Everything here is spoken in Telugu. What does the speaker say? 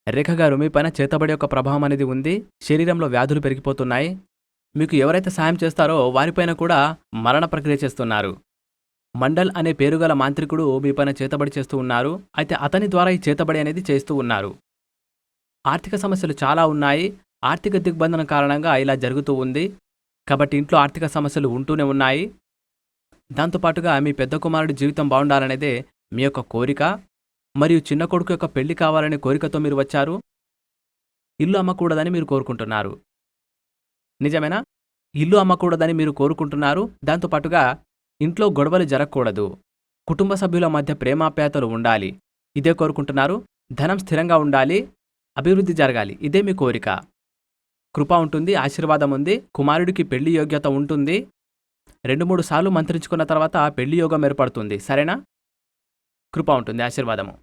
రేఖ గారు, మీ పైన చేతబడి యొక్క ప్రభావం అనేది ఉంది. శరీరంలో వ్యాధులు పెరిగిపోతున్నాయి. మీకు ఎవరైతే సాయం చేస్తారో వారిపైన కూడా మరణ ప్రక్రియ చేస్తున్నారు. మండల్ అనే పేరుగల మాంత్రికుడు మీ పైన చేతబడి చేస్తూ ఉన్నారు. అయితే అతని ద్వారా ఈ చేతబడి అనేది చేస్తూ ఉన్నారు. ఆర్థిక సమస్యలు చాలా ఉన్నాయి. ఆర్థిక దిగ్బంధన కారణంగా ఇలా జరుగుతూ ఉంది. కాబట్టి ఇంట్లో ఆర్థిక సమస్యలు ఉంటూనే ఉన్నాయి. దాంతోపాటుగా మీ పెద్ద కుమారుడి జీవితం బాగుండాలనేదే మీ యొక్క కోరిక. మరియు చిన్న కొడుకు యొక్క పెళ్లి కావాలనే కోరికతో మీరు వచ్చారు. ఇల్లు అమ్మకూడదని మీరు కోరుకుంటున్నారు. నిజమేనా? ఇల్లు అమ్మకూడదని మీరు కోరుకుంటున్నారు. దాంతోపాటుగా ఇంట్లో గొడవలు జరగకూడదు. కుటుంబ సభ్యుల మధ్య ప్రేమాప్యాయతలు ఉండాలి. ఇదే కోరుకుంటున్నారు. ధనం స్థిరంగా ఉండాలి. అభివృద్ధి జరగాలి. ఇదే మీ కోరిక. కృప ఉంటుంది, ఆశీర్వాదం ఉంది. కుమారుడికి పెళ్లి యోగ్యత ఉంటుంది. 2-3 సార్లు మంత్రించుకున్న తర్వాత పెళ్లి యోగం ఏర్పడుతుంది. సరేనా? కృప ఉంటుంది, ఆశీర్వాదము.